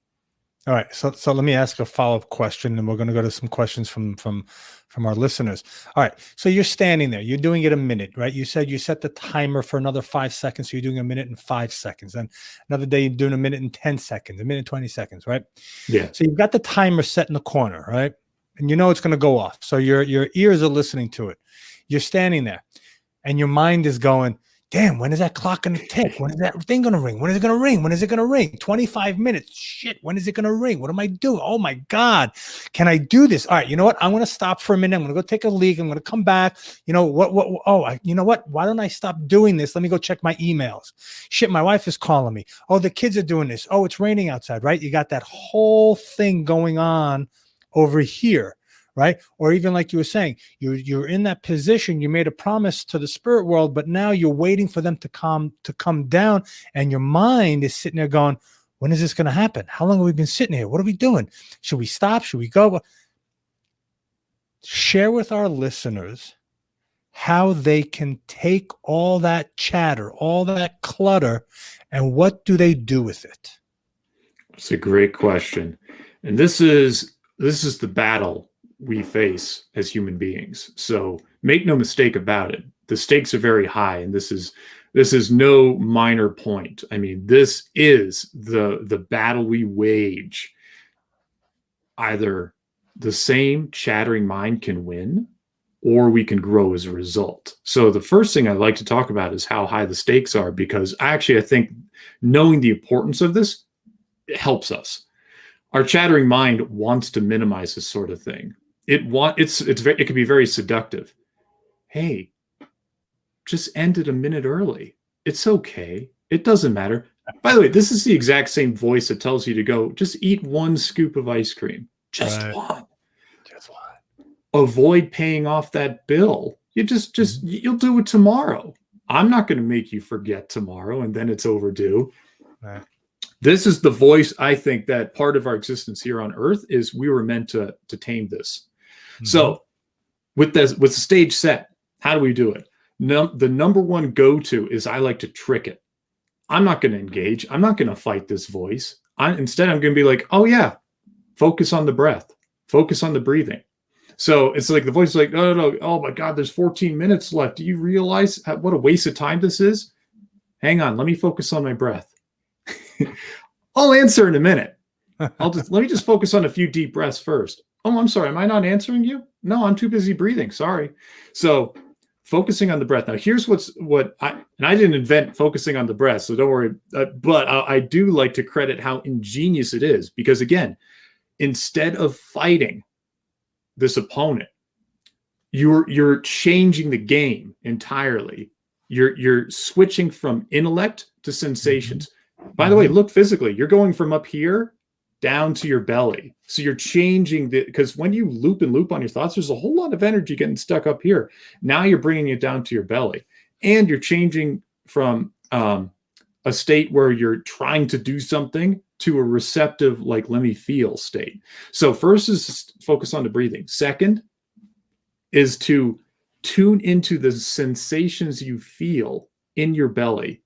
S1: All right, so let me ask a follow-up question, and we're going to go to some questions from our listeners. All right, so you're standing there, you're doing it a minute, right? You said you set the timer for another 5 seconds, so you're doing a minute and 5 seconds. Then another day you're doing a minute and 10 seconds, a minute and 20 seconds, right?
S2: Yeah.
S1: So you've got the timer set in the corner, right? And it's going to go off. So your ears are listening to it. You're standing there, and your mind is going, damn, when is that clock going to tick? When is that thing going to ring? When is it going to ring? When is it going to ring? 25 minutes. Shit, when is it going to ring? What am I doing? Oh, my God. Can I do this? All right, you know what? I'm going to stop for a minute. I'm going to go take a leak. I'm going to come back. You know what? You know what? Why don't I stop doing this? Let me go check my emails. Shit, my wife is calling me. Oh, the kids are doing this. Oh, it's raining outside, right? You got that whole thing going on over here. Right? Or even like you were saying, you're in that position, you made a promise to the spirit world, but now you're waiting for them to come down, and your mind is sitting there going, when is this going to happen? How long have we been sitting here? What are we doing? Should we stop? Should we go? Share with our listeners how they can take all that chatter, all that clutter, and what do they do with it?
S2: It's a great question. And this is the battle we face as human beings. So make no mistake about it. The stakes are very high, and this is no minor point. I mean, this is the battle we wage. Either the same chattering mind can win, or we can grow as a result. So the first thing I'd like to talk about is how high the stakes are, because I think knowing the importance of this helps us. Our chattering mind wants to minimize this sort of thing. It can be very seductive. Hey, just end it a minute early. It's okay. It doesn't matter. By the way, this is the exact same voice that tells you to go, just eat one scoop of ice cream. Just one.
S1: Just one.
S2: Avoid paying off that bill. You'll do it tomorrow. I'm not going to make you forget tomorrow and then it's overdue.
S1: Right.
S2: This is the voice, I think, that part of our existence here on Earth is we were meant to tame this. Mm-hmm. So with the stage set, how do we do it? The number one go-to is I like to trick it. I'm not going to engage. I'm not going to fight this voice. Instead, I'm going to be like, oh yeah, focus on the breath. Focus on the breathing. So it's like the voice is like, no, oh my God, there's 14 minutes left. Do you realize what a waste of time this is? Hang on, let me focus on my breath. I'll answer in a minute. Let me just focus on a few deep breaths first. Oh, I'm sorry. Am I not answering you? No, I'm too busy breathing. Sorry. So focusing on the breath. Now, here's I didn't invent focusing on the breath, so don't worry. But I do like to credit how ingenious it is, because again, instead of fighting this opponent, you're changing the game entirely. You're switching from intellect to sensations. By the way, look physically, you're going from up here down to your belly. So you're changing because when you loop and loop on your thoughts, there's a whole lot of energy getting stuck up here. Now you're bringing it down to your belly, and you're changing from a state where you're trying to do something to a receptive, like, let me feel state. So first is focus on the breathing. Second is to tune into the sensations you feel in your belly.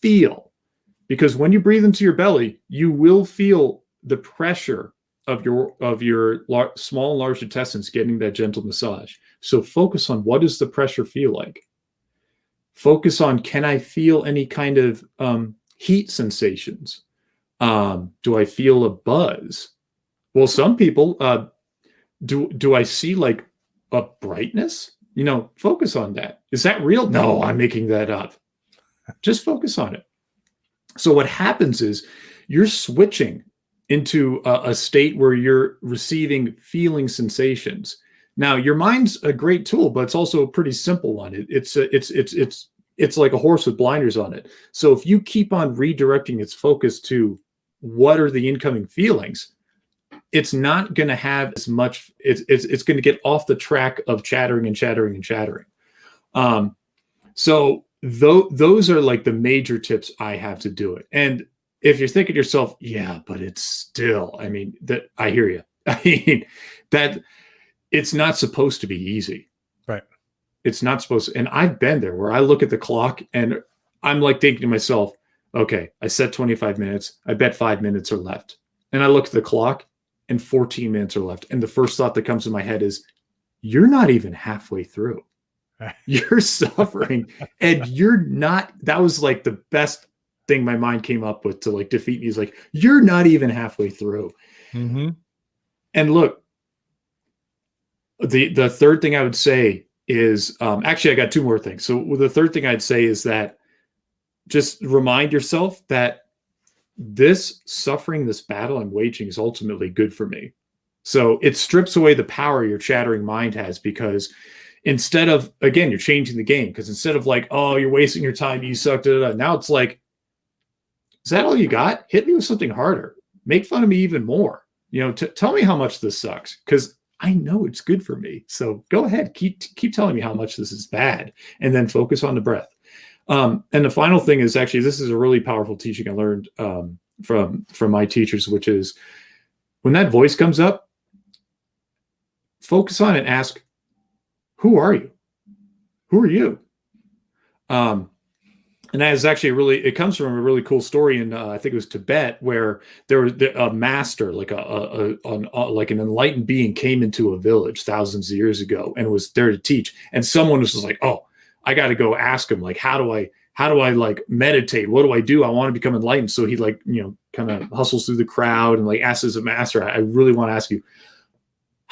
S2: Feel. Because when you breathe into your belly, you will feel the pressure of your small and large intestines getting that gentle massage. So focus on, what does the pressure feel like? Focus on, can I feel any kind of heat sensations? Do I feel a buzz? Well, some people, do I see like a brightness? Focus on that. Is that real? No, I'm making that up. Just focus on it. So what happens is you're switching into a state where you're receiving feeling sensations. Now, your mind's a great tool, but it's also a pretty simple one. It's like a horse with blinders on it. So if you keep on redirecting its focus to what are the incoming feelings, it's not going to have as much. It's going to get off the track of chattering and chattering and chattering. So those are like the major tips I have to do it. And if you're thinking to yourself, yeah, but it's still, I hear you. I mean, that it's not supposed to be easy.
S1: Right.
S2: It's not supposed to. And I've been there where I look at the clock and I'm like thinking to myself, okay, I set 25 minutes. I bet 5 minutes are left. And I look at the clock and 14 minutes are left. And the first thought that comes to my head is, you're not even halfway through. You're suffering and you're not. That was like the best thing my mind came up with to like defeat me, is like, you're not even halfway through.
S1: Mm-hmm.
S2: And look, the third thing I would say is, actually I got two more things. So the third thing I'd say is that just remind yourself that this suffering, this battle I'm waging is ultimately good for me. So it strips away the power your chattering mind has, because instead of, again, you're changing the game, because instead of like, oh, you're wasting your time, you suck, now it's like, is that all you got? Hit me with something harder. Make fun of me even more. Tell me how much this sucks, because I know it's good for me. So go ahead, keep telling me how much this is bad, and then focus on the breath. And the final thing is, actually, this is a really powerful teaching I learned from my teachers, which is, when that voice comes up, focus on it and ask, who are you? Who are you? And that is actually it comes from a really cool story in, I think it was Tibet, where there was a master, like like an enlightened being, came into a village thousands of years ago and was there to teach. And someone was just like, oh, I got to go ask him, like, how do I like meditate? What do I do? I want to become enlightened. So he kind of hustles through the crowd and like asks his master, I really want to ask you,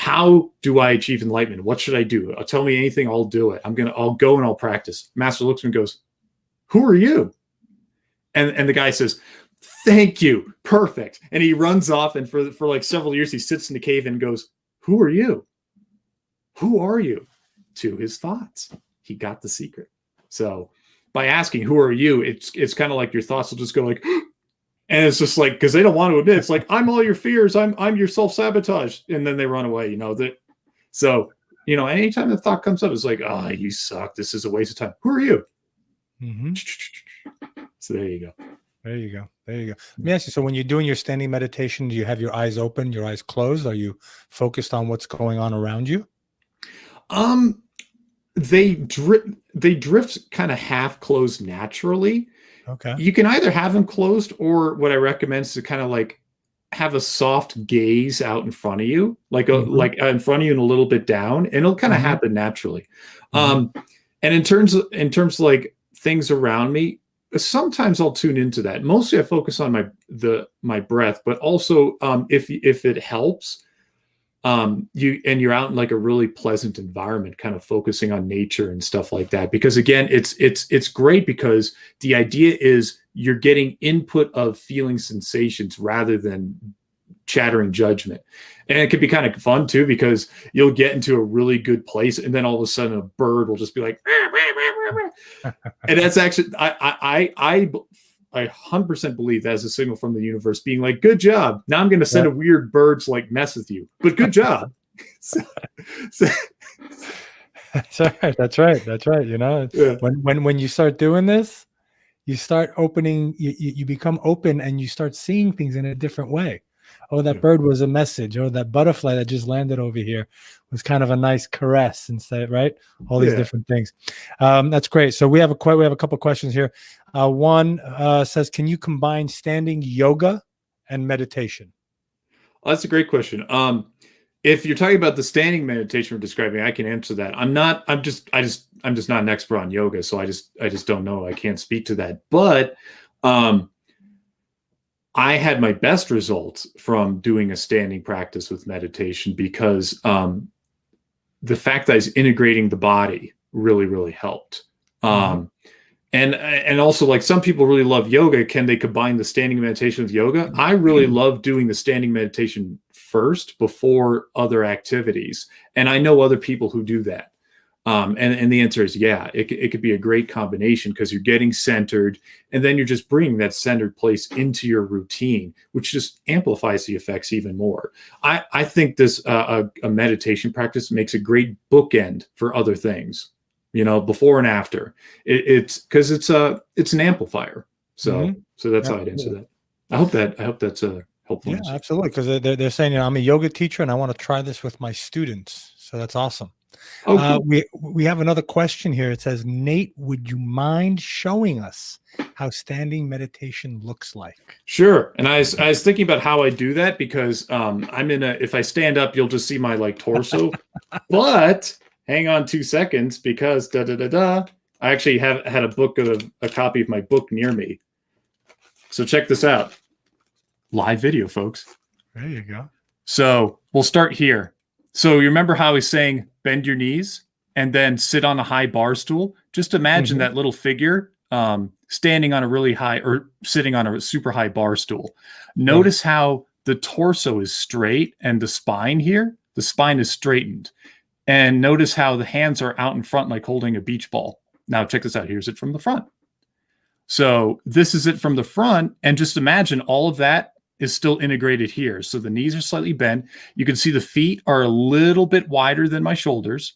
S2: How do I achieve enlightenment? What should I do? Tell me anything, I'll do it. I'll go and I'll practice. Master looks at me and goes, who are you? And the guy says, thank you, perfect. And he runs off, and for like several years he sits in the cave and goes, who are you? Who are you? To his thoughts. He got the secret. So by asking who are you, it's kind of like your thoughts will just go like, and it's just like, because they don't want to admit, it's like, I'm all your fears, I'm your self-sabotage, and then they run away, that. So anytime the thought comes up, it's like, oh, you suck, this is a waste of time. Who are you?
S1: Mm-hmm.
S2: So there you go.
S1: There you go. Let me ask you, so when you're doing your standing meditation, do you have your eyes open, your eyes closed? Are you focused on what's going on around you?
S2: They drift kind of half closed naturally.
S1: Okay.
S2: You can either have them closed, or what I recommend is to kind of like have a soft gaze out in front of you, like in front of you and a little bit down, and it'll kind of happen naturally. And in terms of like things around me, sometimes I'll tune into that. Mostly I focus on my breath, but also if it helps, you're out in like a really pleasant environment, kind of focusing on nature and stuff like that. Because again, it's great because the idea is you're getting input of feeling sensations rather than chattering judgment. And it can be kind of fun too, because you'll get into a really good place, and then all of a sudden a bird will just be like, and that's actually, I 100% believe that is a signal from the universe being like, good job. Now I'm going to send a weird bird to like mess with you, but good job.
S1: That's right. When you start doing this, you start opening, you become open, and you start seeing things in a different way. Oh, that bird was a message. Oh, that butterfly that just landed over here was kind of a nice caress instead, right? All these different things. That's great. So we have a couple of questions here. One says, can you combine standing yoga and meditation?
S2: Well, that's a great question. If you're talking about the standing meditation we're describing, I can answer that. I'm just not an expert on yoga, so I just don't know. I can't speak to that. But I had my best results from doing a standing practice with meditation, because the fact that I was integrating the body really, really helped. And also, like, some people really love yoga. Can they combine the standing meditation with yoga? I really love doing the standing meditation first before other activities. And I know other people who do that. And the answer is, yeah, it could be a great combination, because you're getting centered, and then you're just bringing that centered place into your routine, which just amplifies the effects even more. I think this a meditation practice makes a great bookend for other things, before and after. It's because it's an amplifier. So that's how I'd answer that. I hope that's a helpful answer.
S1: Absolutely, because they're saying, I'm a yoga teacher and I want to try this with my students. So that's awesome.
S2: Cool.
S1: We have another question here. It says, Nate, would you mind showing us how standing meditation looks like?
S2: Sure. And I was thinking about how I do that, because if I stand up, you'll just see my like torso. But hang on 2 seconds, because I actually had a copy of my book near me. So check this out. Live video, folks.
S1: There you go.
S2: So we'll start here. So you remember how he's saying bend your knees and then sit on a high bar stool? Just imagine that little figure standing on a really high, or sitting on a super high bar stool. Notice how the torso is straight, and the spine is straightened. And notice how the hands are out in front, like holding a beach ball. Now check this out. Here's it from the front. So this is it from the front. And just imagine all of that is still integrated here. So the knees are slightly bent. You can see the feet are a little bit wider than my shoulders,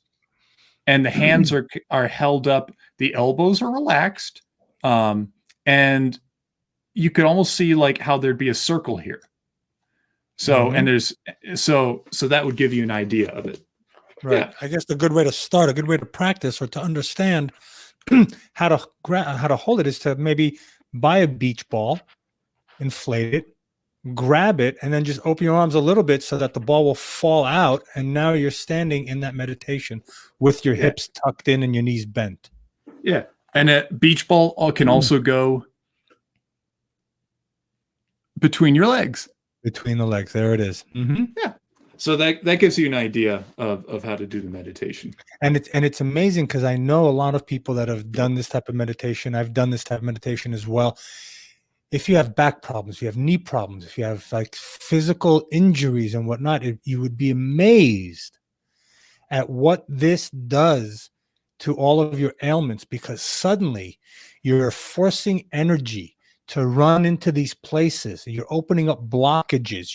S2: and the hands are held up. The elbows are relaxed. And you could almost see like how there'd be a circle here. So, and there's, so that would give you an idea of it.
S1: Right. Yeah. I guess a good way to start, a good way to practice, or to understand how to hold it, is to maybe buy a beach ball, inflate it, grab it, and then just open your arms a little bit so that the ball will fall out. And now you're standing in that meditation with your hips tucked in and your knees bent.
S2: Yeah. And a beach ball can also go between your legs.
S1: Between the legs. There it is.
S2: Yeah. So that gives you an idea of how to do the meditation.
S1: And it's amazing because I know a lot of people that have done this type of meditation. I've done this type of meditation as well. If you have back problems, if you have knee problems, if you have like physical injuries and whatnot, you would be amazed at what this does to all of your ailments, because suddenly you're forcing energy to run into these places. You're opening up blockages.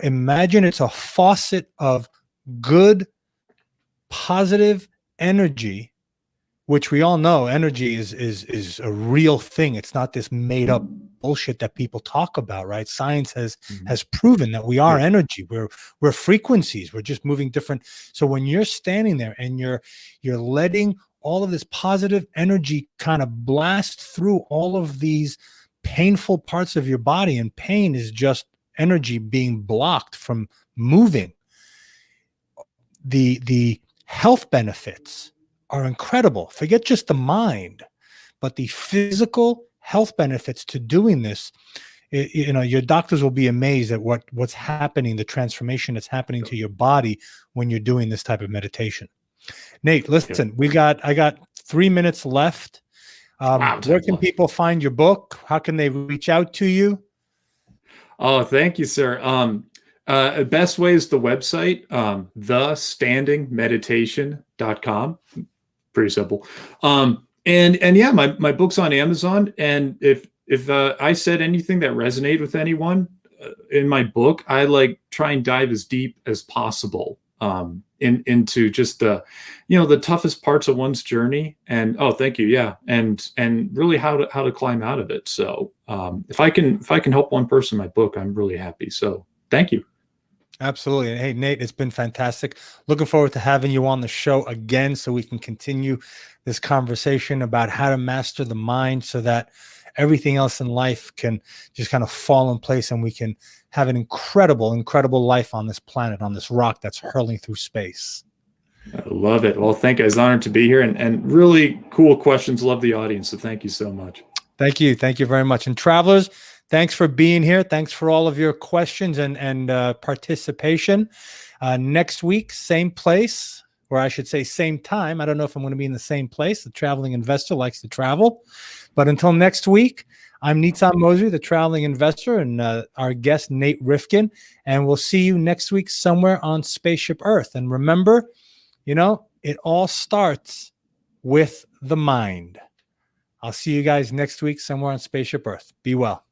S1: Imagine it's a faucet of good, positive energy, which we all know energy is a real thing. It's not this made up bullshit that people talk about, right? Science has proven that we are energy. We're frequencies. We're just moving different. So when you're standing there and you're letting all of this positive energy kind of blast through all of these painful parts of your body, and pain is just energy being blocked from moving, the health benefits are incredible. Forget just the mind, but the physical health benefits to doing this. Your doctors will be amazed at what's happening, the transformation that's happening to your body when you're doing this type of meditation. Nate, listen, I got 3 minutes left. Where can people find your book? How can they reach out to you?
S2: Oh, thank you, sir. Best way is the website, thestandingmeditation.com. Pretty simple. And yeah, my book's on Amazon. And if I said anything that resonated with anyone in my book, I try and dive as deep as possible into just the toughest parts of one's journey. And thank you. Yeah. And really how to climb out of it. So if I can help one person in my book, I'm really happy. So thank you.
S1: Absolutely. And hey, Nate, it's been fantastic. Looking forward to having you on the show again so we can continue this conversation about how to master the mind so that everything else in life can just kind of fall in place and we can have an incredible, incredible life on this planet, on this rock that's hurling through space.
S2: I love it. Well, thank you. I was honored to be here and really cool questions. Love the audience. So thank you so much.
S1: Thank you. Thank you very much. And travelers, thanks for being here. Thanks for all of your questions and participation. Next week, same place, or I should say same time. I don't know if I'm going to be in the same place. The traveling investor likes to travel. But until next week, I'm Nitzan Mosley, the traveling investor, and our guest, Nate Rifkin. And we'll see you next week somewhere on Spaceship Earth. And remember, it all starts with the mind. I'll see you guys next week somewhere on Spaceship Earth. Be well.